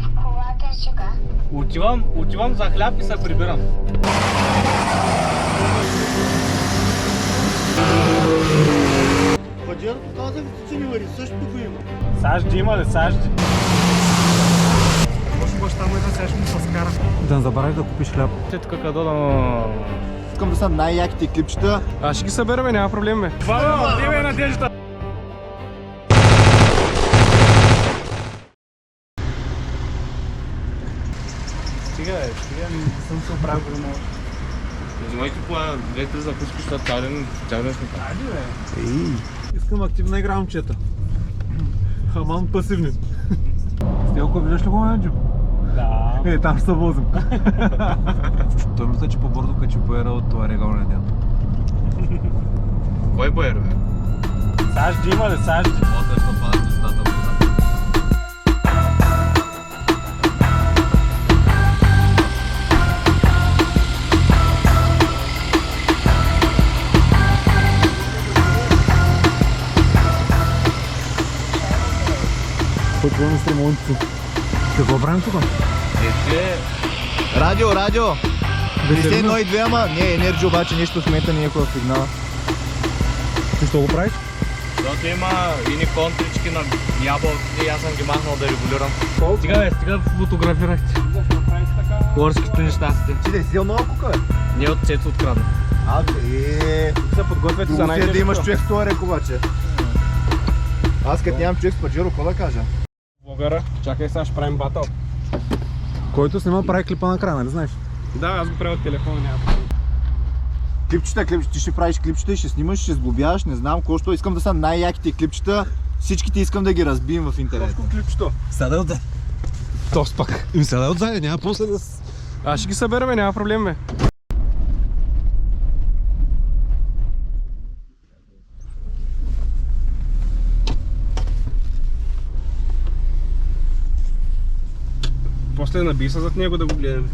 в колата сега. Отивам за хляб и се прибирам. Баджерото казах, че не вари, същото го има. Сажди има ли? Сажди? Може баща му да сега ще му се скара. Да не забравяш да купиш хляб. Ще тук къдо да... Искам да са най-яките клипчета. Аз ще ги съберем, няма проблем бе. Това бе, отивай надежда! Стига, не съм се оправил голямо. Взимайте по 2-3 закуски, защото цял ден сме там. Ади бе! Ей, искам активна игра, момчета. Хаман пасивни. Стелко, виждаш ли го, Анджо? Да. Там ще се возим. Той мисля, че по-бързо качи боера от това регалния ден. Кой боер, бе? Сажди има ли? Сажди? Моята ще падат местата вода. Почваме с ремонтите. Какво правим тук? Радио! 51,2, ама не, енерджи обаче нещо в момента не е хубав сигнала. Ти що го правиш? Защото има ини контрички на ябълките и аз съм ги махнал да регулирам. Стига фотографирахте. Горските неща сте. Ти да си взел нова кука, бе? Не от Цецо открадна. Се подготвяте за Друго си е най-тежко. да имаш човек с това рек обаче. Аз като нямам човек с Паджеро, какво да кажа? Българа, чакай сега ще правим батъл. Който снима прави клипа на края, нали знаеш? Да, аз го правя от телефона, няма проблем. Клипчета, ти ще правиш клипчета и ще снимаш, ще сглобяваш, не знам какво, що искам да са най-яките клипчета. Всичките искам да ги разбием в интернет. Клипчето. Седай отзад. Тос пак. Им седай отзад, няма после да... Аз ще ги съберем, няма проблем бе. После наби се зад него да го гледаме.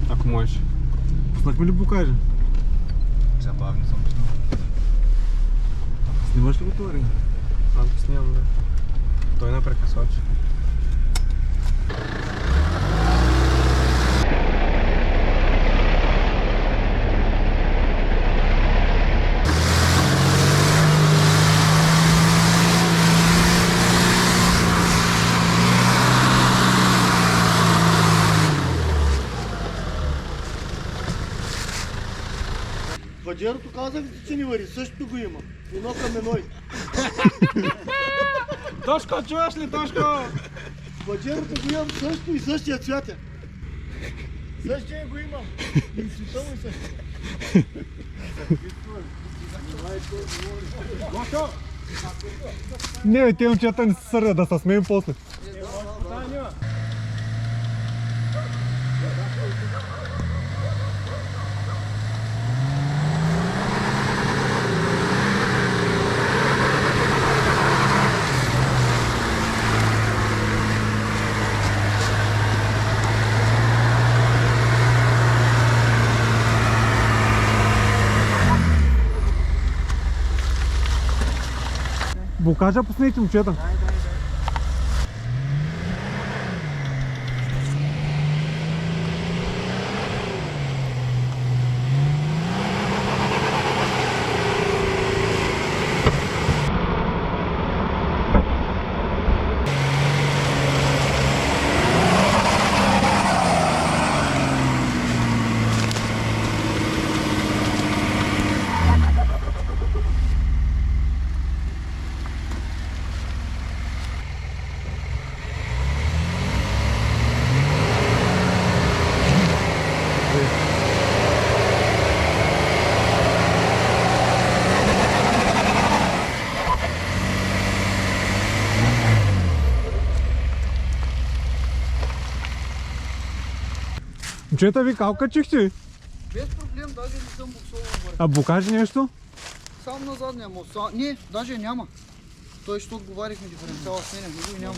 Ако можеш. Пуснахме ли покажа? Забавни съм. Снимаш ли го това ринг? Аз го снимам, да. Той напрекъсвача. Баджерото казах, че не вари, същото го има. Едно към едно. Тошко, чуваш ли, Тошко? Баджерото го имам също и същия цвят е. Същия го имам. И света му също. Не бе, те момчета не се сърдят да се смеем после. Букажа пуснете, момчета. Момчета, ви как качихте? Без проблем, даже не съм буксовал върху. А букажи нещо? Само на задния му. Не, даже няма. Той ще отговарихме диференциала с мене, го и няма.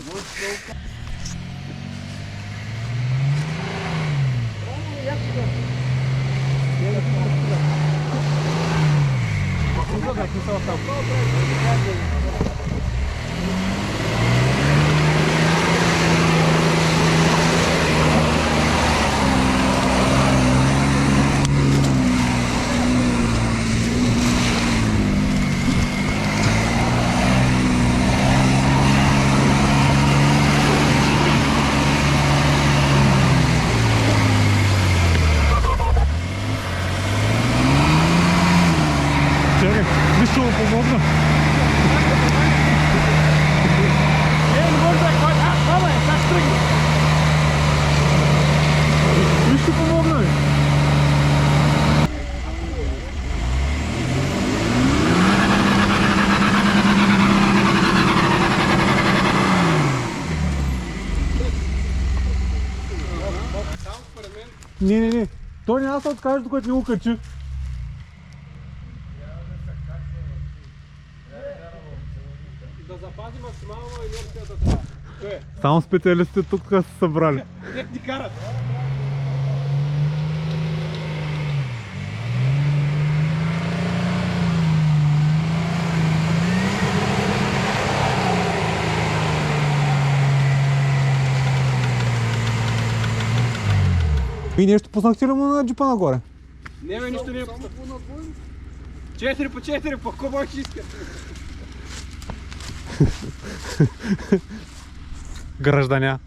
Не. Той няма да се откаже, докато не го качи. Да запази максимално инерцията трябва. Само специалистите тук са се събрали. Как ни карат? И нещо пуснахте ли му на джипа нагоре? Не бе, нищо не е пуснат. 4 по 4, по кого ще иска? Гражданя.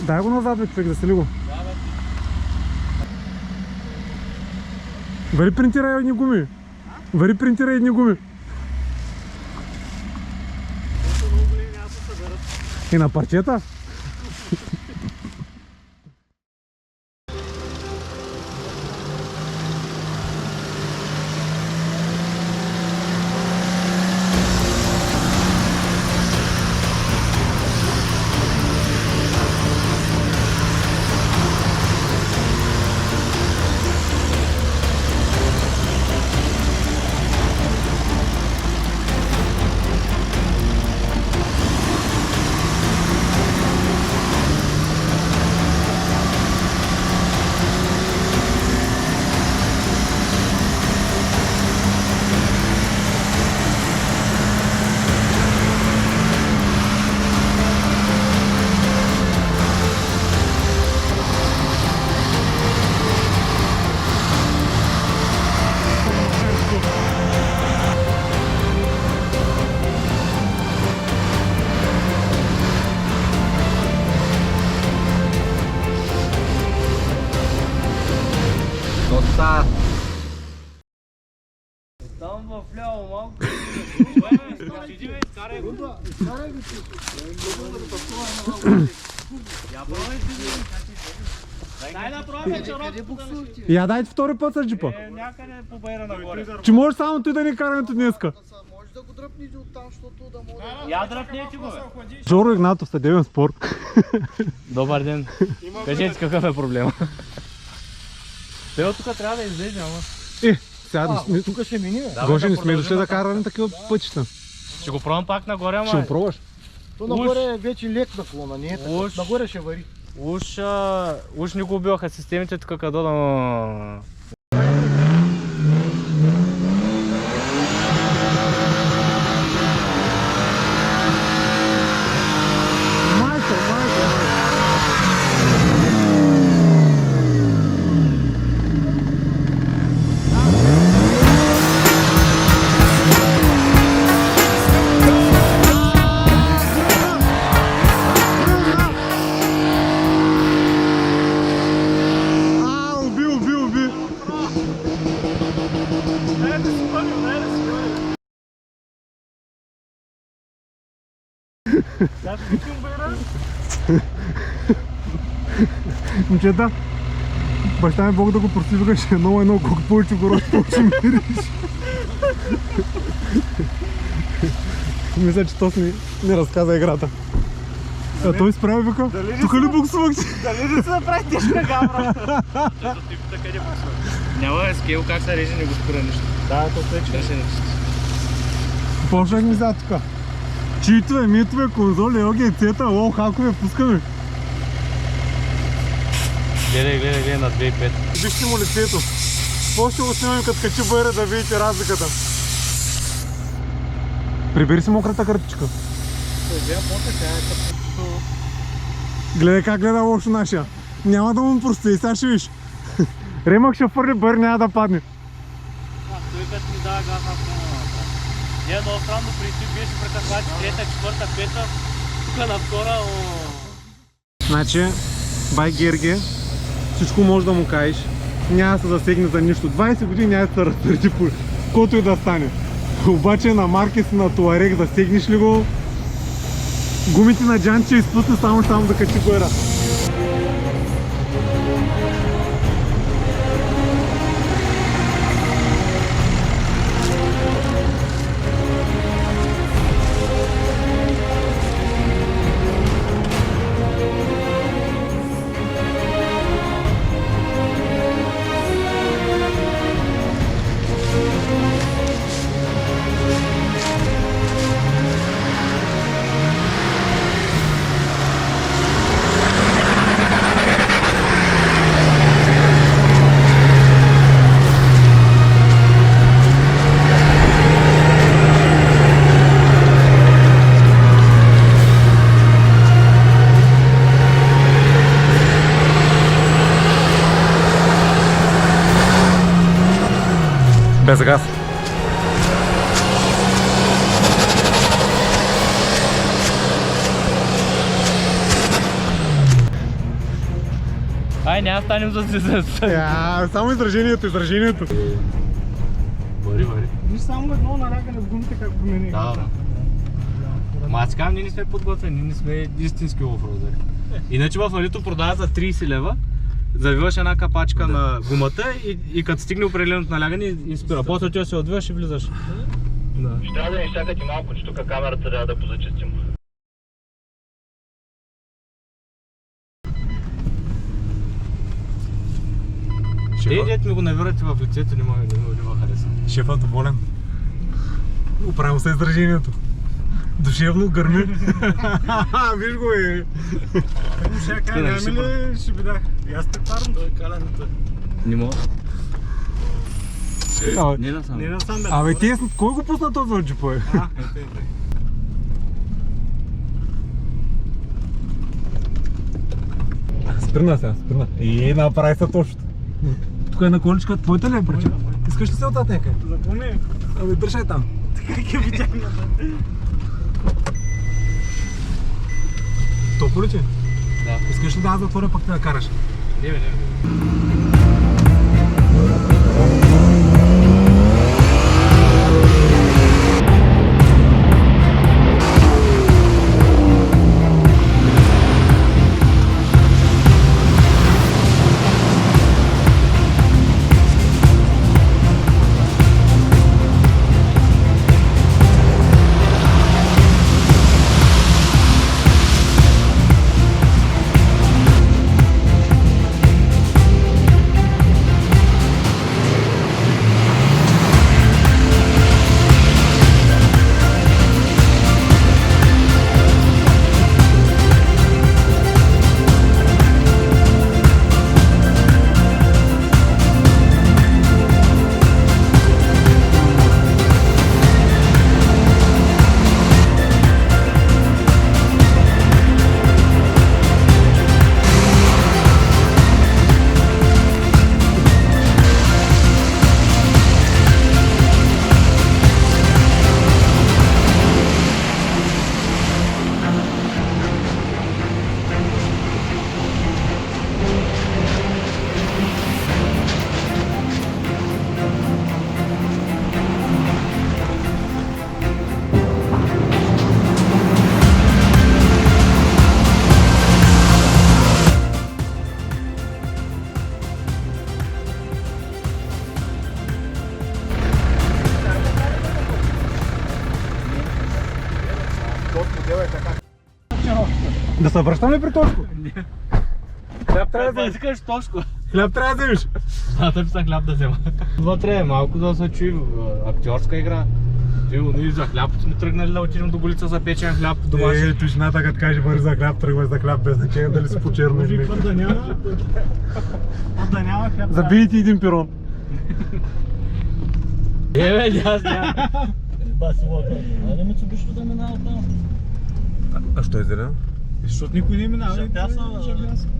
Дай го назад, бе, човек, засили го. Вари принтирай едни гуми. Вари принтирай едни гуми. И на парчета? Там вляво малко. Карай го. Дай да пробваме, че рокът. Я дайте втори път с джипа. Някъде по байра нагоре. Че можеш само той да ни карането днеска. Може да го дръпнете оттам, защото да може да... Я дръпнете го, бе. Жоро Игнатов, съдебен спор. Добър ден. Кажете какъв е проблема. Те от тук трябва да излезе, ама. Сега Тук ще мине, бе. Гоши, не сме дошли да караме такива пътища. Ще го пробвам пак нагоре, ама. Ще го пробваш? То нагоре е вече лек наклона, не е така. Уж. Нагоре ще вари. Уж не го убиваха системите тук къде да... Момчета, баща ми Бог да го прости, викаше едно, колко повече го роси, повече мириш. Мисля, че Тос ни разказа играта. А той изправи, вика, тук ли буксувах си? Дали не се направи тежка гавра? Защото ти така не буксува. Няма скейл как се реже, не го спира нищо. Да, то тече. Да се не чисти. Почнах ми за тук. Читове, митове, конзоли, ОГЦ-та, лоу хакове, пускаме. Гледай на 2.5. Вижте му лицето. Какво ще го снимаме като качи бъре да видите разликата? Прибери си мократа картичка. Гледай как гледа лошо нашия. Няма да му прости, сега ще виж. Ремък ще фърли бър, няма да падне. Той като ми дава газ на по-малата. Не е много странно, преди ти беше прекъсвати трета, четвърта, пета, тук на втора. Значи, бай Герге, всичко може да му кажеш. Няма да се засегне за нищо. 20 години няма да се разтвърди по който и да стане. Обаче на Маркес, на Туарег засегнеш ли го, Гумите на Джан, че изпусна само да качи гора. Без газ. Ай, няма станем за Само изражението. Бъри. Виж само едно налягане в гумите, как го мене. Да. Ма аз казвам, ние не сме подготвени, ние не сме истински офроудъри. Иначе в Алито продават за 30 лева, завиваш една капачка на гумата и като стигне определеното налягане и спира. После ти се отвиваш и влизаш. Ще трябва да ни изчакате малко, че тук камерата трябва да позачистим. Дед ми го навирате в лицето, не мога да хареса. Шефът доволен. Оправил се изражението. Душевно гърми. Виж го е. Ще кажа, нямаме ли ще бидах? И аз препарвам. Той е калената. Не мога. Не насам бе. Абе, ти кой го пусна този от джипа? Спирна сега. Направи се точно. Тук е на количка, твоята ли е брача? Искаш ли се отдат някъде? За какво ми е? Абе, държай там. Как я видях на Топло ли ти? Да. Искаш ли да аз затворя пък те да караш? Не. Да се връщам ли при Тошко? Хляб трябва да Да искаш Тошко. Хляб трябва да вземеш. Да, тъй писа хляб да взема. Вътре е малко да се чуи актьорска игра. Ние за хляб сме тръгнали да отидем до Голица за печен хляб домашен. Той жената като каже върви за хляб, тръгваш за хляб без значение дали си по-черно или Път да няма. Път да няма хляб. Забийте един пирон. Бе, аз няма. Баси лока. А не Мицубиши да минава там. А що е зелено? Защото никой не минава. Жълтяса.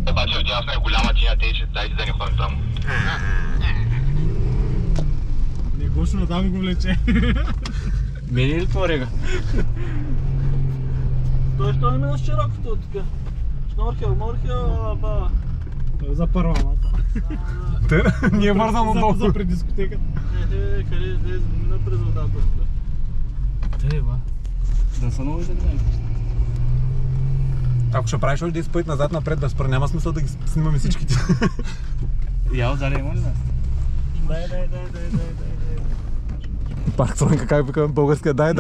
Обаче отдясно е голяма тиня, тъй че дайте да не ходим там. Не Гошо натам го влече. Мени ли това рега? Той що не мина с широкото така? Шнорхел, ба. За първа маса. Ние вързам много. За пред дискотеката. Къде излезе? Мина през водата. Те, ба. Да са много изгледани. Ако ще правиш още 10 пъти назад-напред, безспорно няма смисъл да ги снимаме всичките. Я отзади има ли нас? Дай. Пак Цонка, как викаме българския, дай.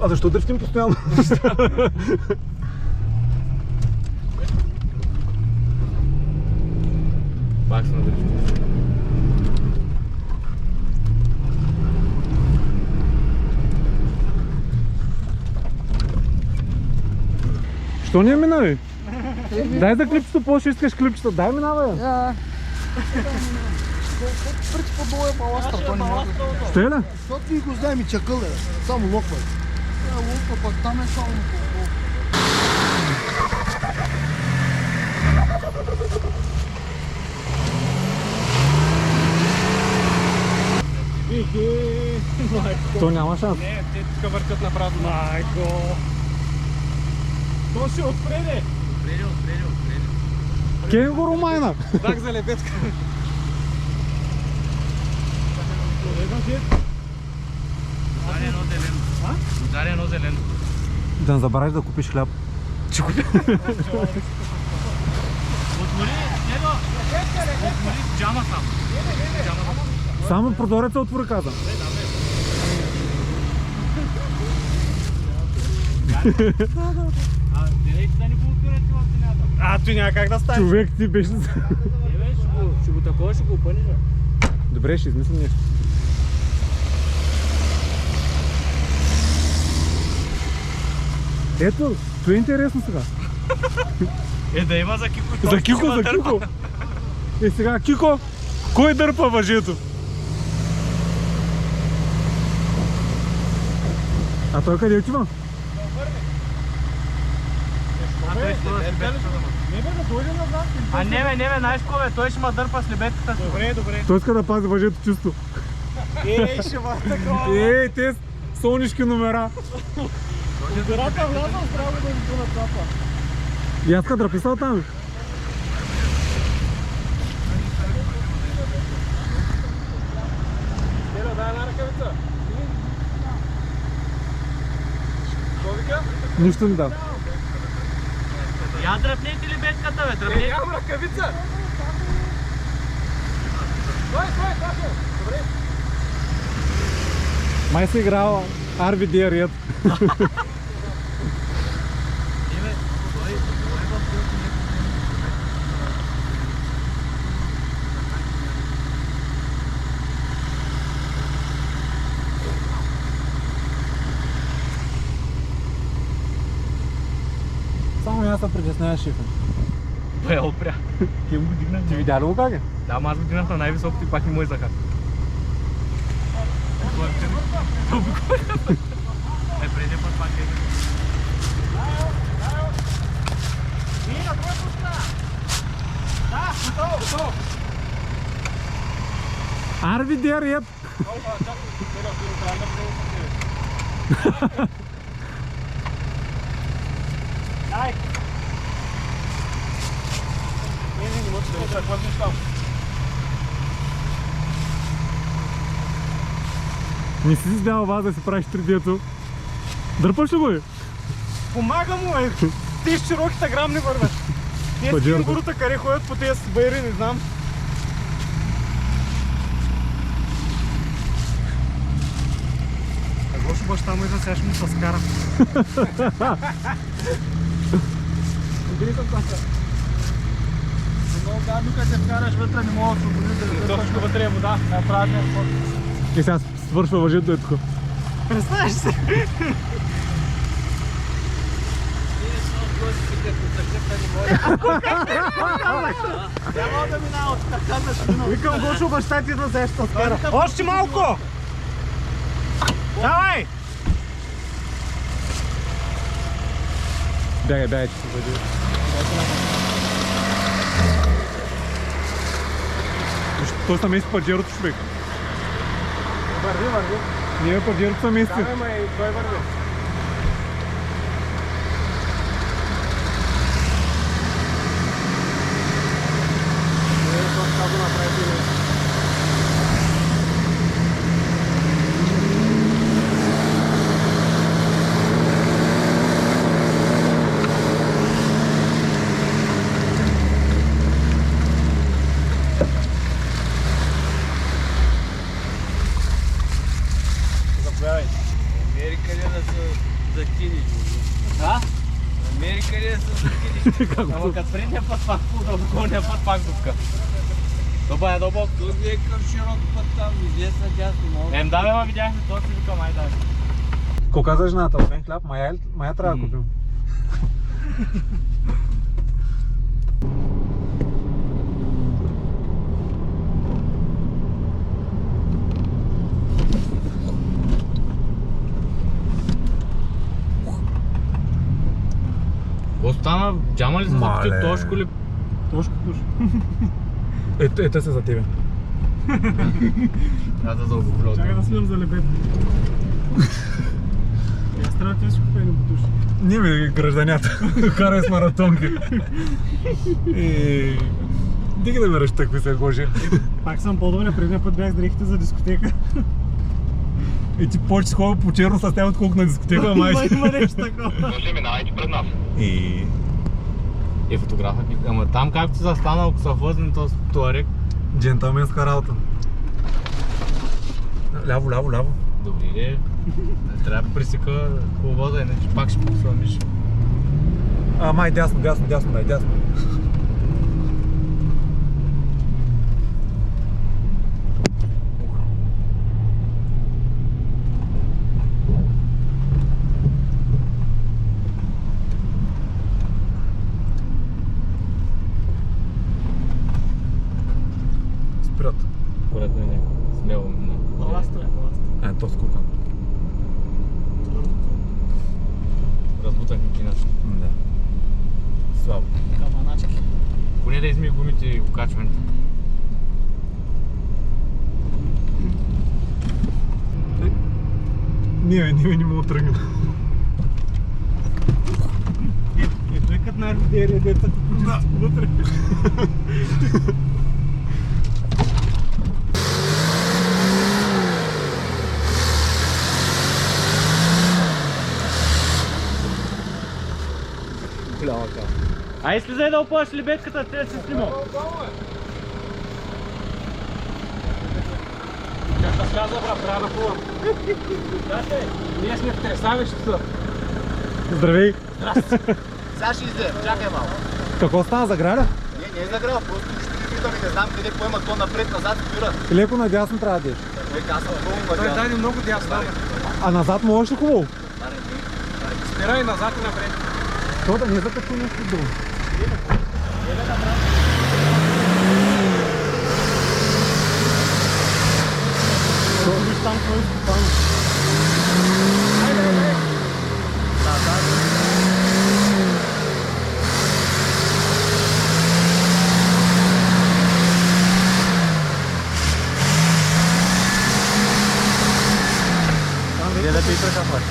А защо дръфтим постоянно? Пак сме дръфти. Що не минавай? Дай за клипчето, по-ще искаш клипчето, дай минавай. Пръч по-долу е баластър, то не може. Ще ли? Защото ви го знаем и чакъл е, само локва. Локва пък там е само по-долу. То няма шанс. Не, те тук въртят направо. Майко! То ще отпреде! Кенгуру майна! Знак за лебедка. Удари едно зелено. Да не забравяш да купиш хляб. Отвори джама сам. Само прозореца отвори, каза. Директно да ни го опирате в стената. Той няма как да стане. Човек ти беше... Ще го такова, ще го опъниш. Добре, ще измислим нещо. Ето, това е интересно сега. Да има за Кико. За Кико. И сега, Кико, кой дърпа въжето? А той къде отива? Не бе, знаеш какво бе, той ще ма дърпа с лебедката. Добре. Той иска да пази въжето чисто. Ще ма такова. Те солнишки номера. Номерата влязам здраво да ни го натрапа. И аз ка дръписал там. Стеля, дай една ръкавица. Какво вика? Нищо не дам. Я дръпнете лебедката бе, дръпнете. Нямам ръкавица. Стой, Сашо. Добре. Май се играла RVD ред. Само аз се притеснява шефа. Бе, опря. Кем го дигна? Ти видя ли го как е? Да, ама аз го дигнах на най-високото и пак не му е захат. Преди път пак е. RVD ред. Не можеш да се хвърлиш там. Не си издял вас да си правиш 3D-то. Дърпаш ли го е? Помага му е. Те широките грам не вървят. Те с кенгурута къде ходят по тези байри, не знам. Лошо баща му и за сега ще му се скара. Убери съм паса. Много гадно, като се вкараш вътре, не мога да се ободи. Точно вътре е вода, е празния спорт. И сега свършва въжето е тук. Представяш се? Няма да минава от така ще минава. Викам Гошо баща ти да взеш с скара. Още малко! Давай! Бягай, че се въжи. Той са мести паджерото, човек. Върви. Ние паджерото са мести. Да, ама и той върви. Това го направи. къде са закидиш. Ама като предния път пак по-дълго, горния път пак дупка. Доба е дълбок. Той ми е към широк път там, излез на дясно. Да бе, ма видяхме, то си викам, ай дай. Какво каза жената? Освен хляб, мая трябва да купим. Какво стана? Джама ли се запити от Тошко ли? Тошко пуш. Ето се за тебе. Трябва да заобоблюдна. Чакай да снимам за лебед. Я трябва да ти си купени бутуши. Не ми гражданята. Карай с маратонки. Диги да ме разтъкви се, Гоши. Пак съм по-добре, предния път бях с дрехите за дискотека. И ти повече схова по черно с тях, отколко на дискотека, майче. Има нещо такова. Може минавайте пред нас. И фотографа. Ама там както си застанал, ако са възлен този туарек. Джентълменска работа. Ляво, ляво, ляво. Добре, трябва да пресека коловоза, иначе пак ще посламиш. Май дясно, дясно, дай, дясно. Спират. Акуратно е някакво. Смело мина. Баласта е, баласта. То скука. Разбутах макината. Да. Слабо. Каманачки. Поне да измие гумите и окачването. Не мога да тръгнем. Ето е като най-родерия децата почти вътре. Голяма кава. Ай, слизай да опъваш лебедката, те да се снимал. Как да сляза, брат, трябва да плувам. Дайте, ние сме в тресавището. Здравей! Сега ще излезе, чакай малко. Какво стана, заграда? Не е заграл, просто ще ви питам и не знам къде поема то напред-назад спира. Леко надясно трябва да деш. Аз съм много Той надясно. даде много дясно. А назад можеш ли хубаво? Спирай назад и напред. То да не закачу нещо друго. Виж там кой е стопан. Где да пей прекъсваш?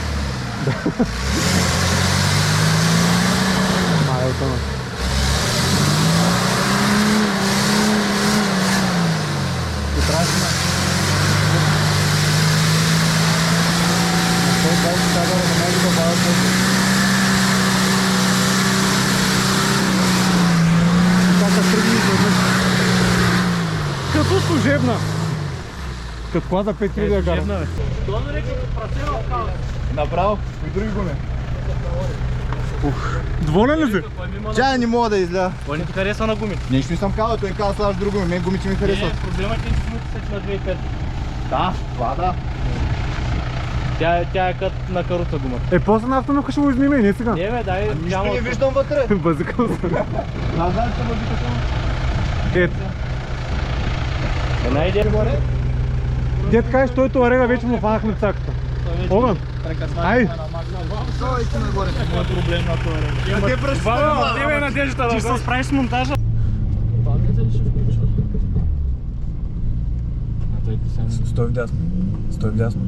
Май, отъна. И трябваше на... Той дал си казва да може да бъдат тези. Така тръгни изведнъж. Като служебна. Като кола за 5000 да кара. Долу река працира в кауза. Направо, и други гуми. Доволен ли си? Чай не мога да изля. Кой не ти харесва на гумите? Нещо не съм казал, той каза слагаш друго гуми, мен гумите ми харесват. Проблемът е, че гумите са на 2005. Да, това да. Тя е като на каруца гумата. После на автономка ще го измиме, не сега. Не бе, дай Нищо не виждам вътре. Бъзикам се. Назад ще бъде само. Ето. Една идея горе. Дед кажеш, той туарега вече му фанах лицаката. Огън! Ай! Стойте нагоре. Моят проблем на това време. Къде пръщи? Ти ме надеждата, ти ще се справиш с монтажа. Стой вдясно. Стой вдясно.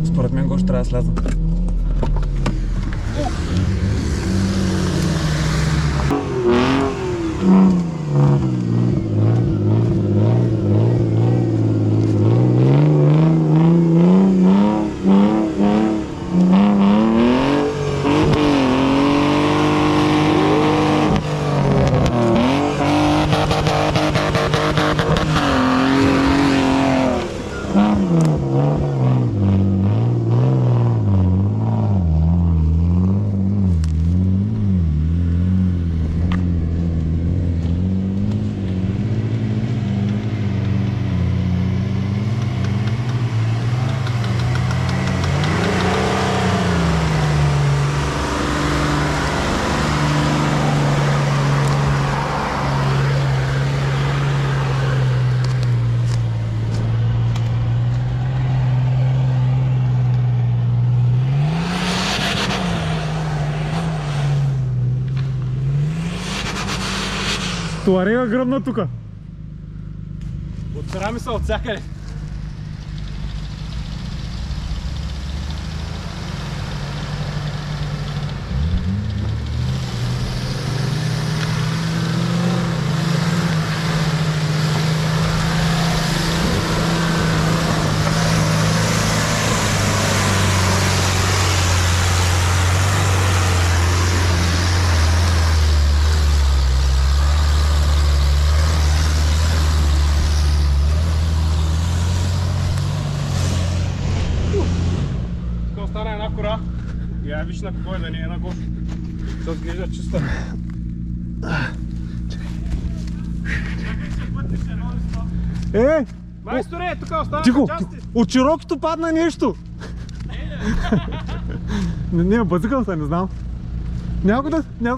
Според мен го ще трябва да сляза. Туарега гръмна тука. Отсера ми се от всякъде. Тук остана една кора. Я виж на какво е, да не е на гош. Защото изглежда чиста. Майсторе, тук остана Тихо, части. от широкото падна нещо. Не, бъзикам се, не знам. Някой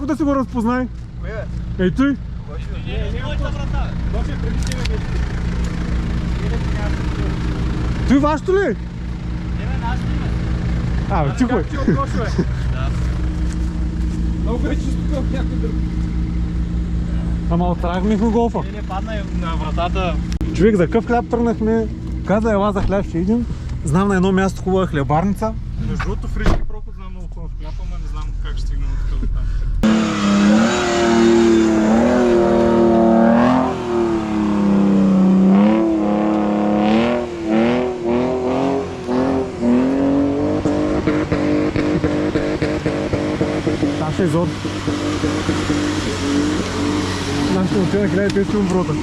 да си го разпознай. Кое бе? Ей той. Не, моята врата. Точно преди тебе вече. Той вашето ли? Не бе, нашето име. А, тихо е. Как ти откошо е? Да. Много е чисто към някой друг. Ама оттрагнахме голфа. Не падна и на вратата. Човек, за къв хляб тръгнахме. Каза, ела за хляб ще идем. Знам на едно място хубава хлебарница. Между другото, фрижки проход знам много хубав хляб, ама не знам как ще стигнем от тук до там. Там ще е зор. Нашите отида 1500 оборота.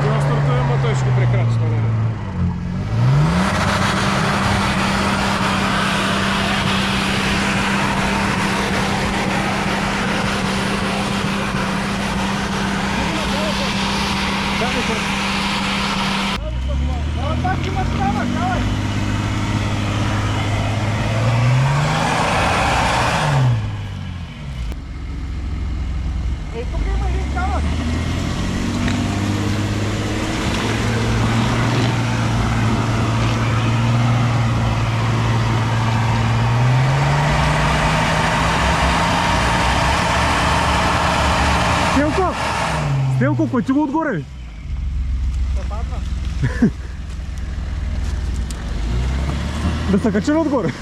Това стартуем, а той ще го прекрачи. Стелко, кой го отгоре? Да се качи отгоре.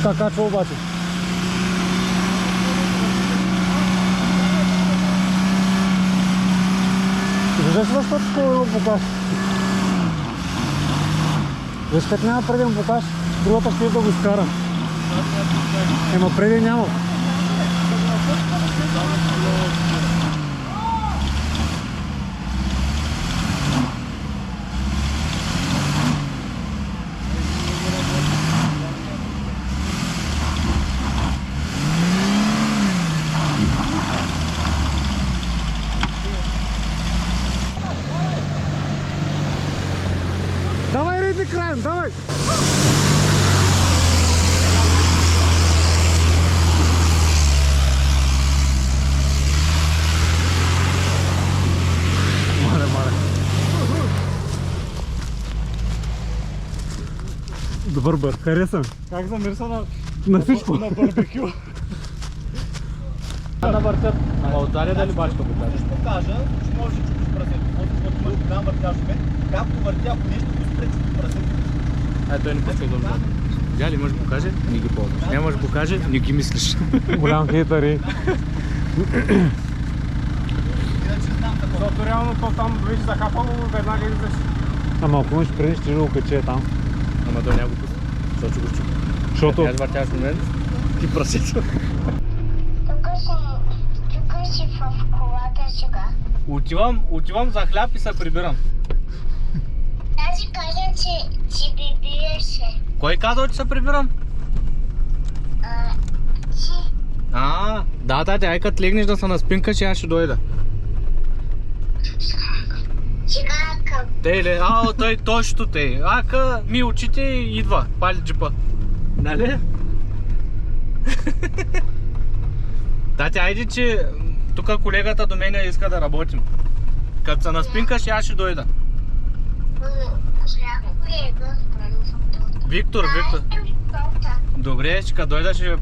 Как качва обаче? Виждаш ли защо такова го покаж? Виж като няма преди му покаж, другата ще да го изкарам. Ема преди няма. Давай, рейди краем, давай! Маре. Добър бър, хареса. Как замирса На всичко. на барбекю. Да въртят. Ама отзади дали бачка покаже? Ще покажа, че може да чупиш прасето. Защото имаш голям въртящ мен. Както въртя, ако нещо го спречи по прасето. Той не пуска долу. Видя ли, може да покаже? Не ги ползваш. Няма да покаже, не ги мислиш. Голям хейтър. Защото реално то там вече захапало, веднага излизаш. Ама ако имаш преди, ще го каче там. Ама той няма го пуска. Защото ще го щупи. Защото... Аз въртяш на мен, ти прасето. Тук си в колата сега. Отивам за хляб и се прибирам. Аз каза, че прибираше. Кой казал, че се прибирам? Ти. Да, ай като легнеш да се наспинкаш, аз ще дойда. Сега към. Той ще тъй. Ака ми очите и идва, пали джипа. Нали? Тати, айде, че тук колегата до мене иска да работим. Като се наспинкаш, аз ще дойда. Виктор. Добре, че като дойда ще...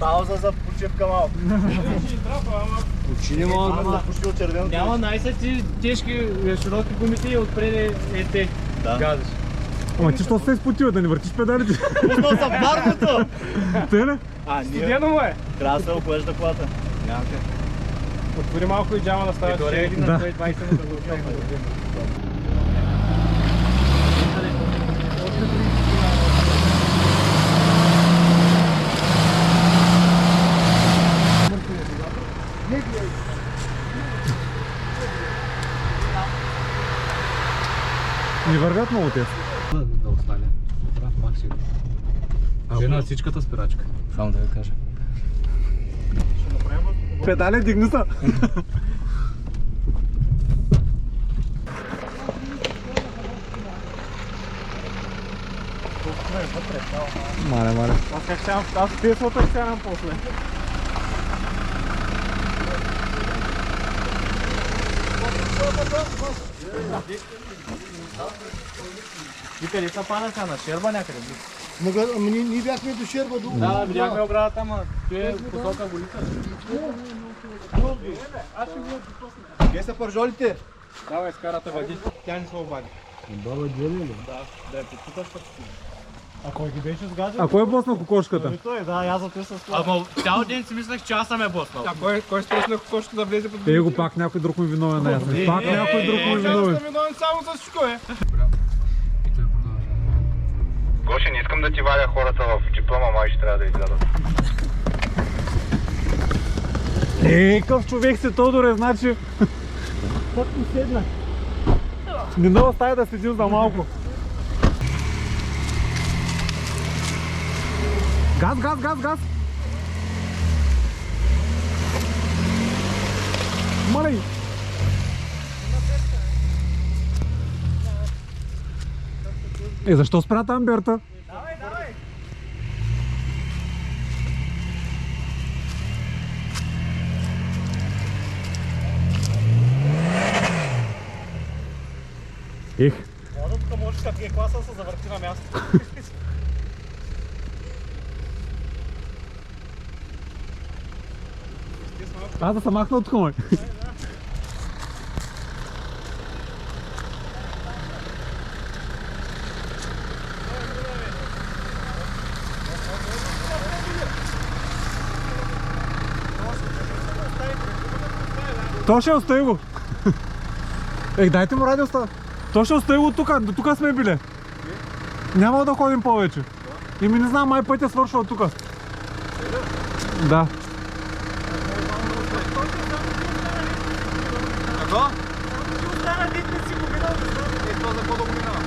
Пауза за почивка малко. Очи не мога Да пушил червеното. Няма най-са тежки, широки гумите и отпред те. Да. Газиш. Ама ти що се изпотил, да не въртиш педалите? Пуснал съм парното! Те не? Студено му е. Трябва да се оклежда колата. Отвори малко и джама да ставаш. Да. 20 минути да го отнема. Не вървят много те. Да остане. Прав, пак си. Жена всичката спирачка. Само да ви кажа. Педали дигни са. Мале. Аз как ще аз песвата ще сядам после. И къде са пана сега? На Шерба някъде? Ние бяхме до Шерба. Да, видяхме оградата, ама той е посока голица. Къде са пържолите? Давай, скарата въди. Тя не се обади. Баба Джели ли? Да я подпиташ пък. А кой ги беше сгазил? А кой е боснал кокошката? Той, да, аз за с това. Ама цял ден си мислех, че аз съм е боснал. А кой стресна кокошката да влезе под Го пак някой друг му виновен на ясен. Пак някой друг му виновен. Аз съм виновен само с всичко е. Гоше, не искам да ти валя хората в диплома, май ще трябва да излязат. Какъв човек си, Тодоре, значи... Как ми седна? Не много стая да седим за малко. Газ! Малей! Защо спря там Берта? Давай, давай! Ех, Тук може като ги класа се завърти на място. аз да съм махнал тук, май. То ще остави го. Дайте му радиоста. То ще остави го тук, до тук сме били. Няма да ходим повече. Ими не знам, май пътя свършва от тук. Да. Какво? Остана дит не си го видал. Това за какво да го минава?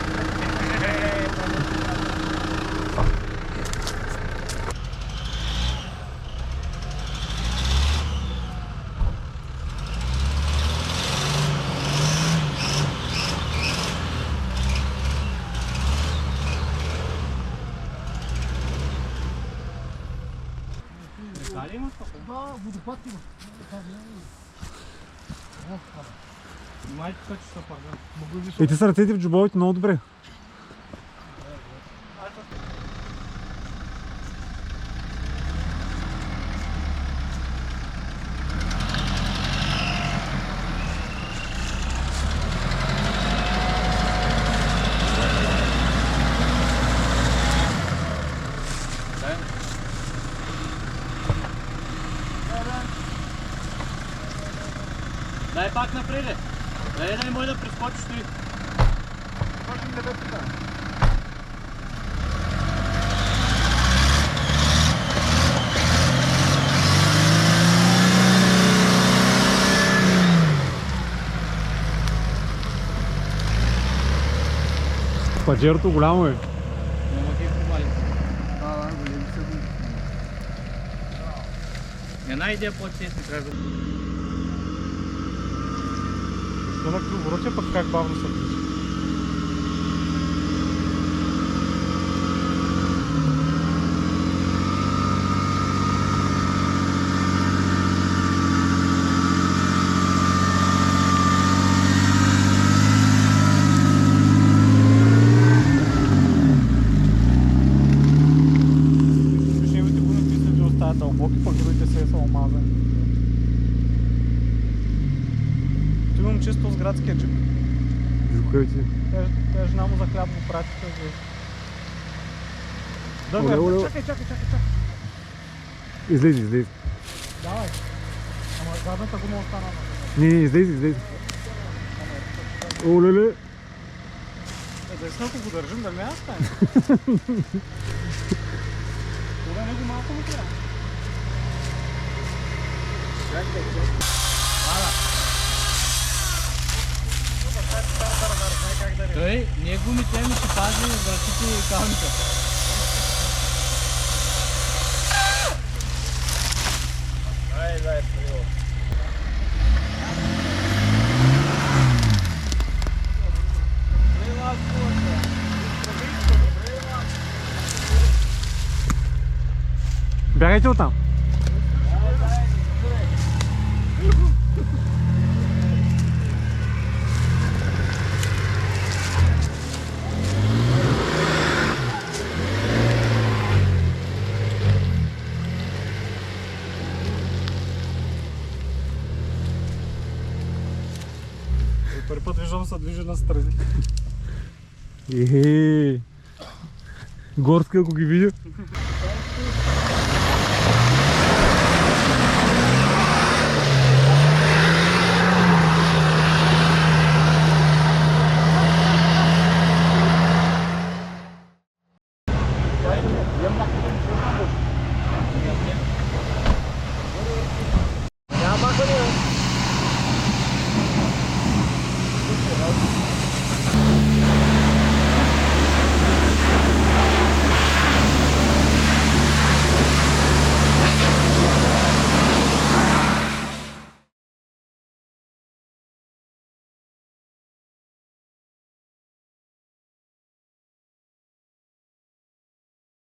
Водопад има. Май тук че са първен. И ти са ръцете в джобовете много добре. Дай пак напред. Дай да не може да прескочиш ти. Паджерото голямо е. Няма ги провали. големи са го. Една идея по-честни трябва да... Що на кръвороте пък как бавно се движи. Вишневите гумите се ви оставят дълбоки, пък другите се са омазани. Той имам чисто с градския джип. Тя жена му за хляб го прати тази. Да, Оле, оле, оле. чакай. Излези. Давай. Ама задната гума остана. Не, излези. Оле-ле. Да ако го държим, да не стане. Кога него малко му трябва. Той, ние гумите ми ще пази върхите и калника. Бягайте оттам. Първи път виждам се движи на страни. Горски, ако ги видя.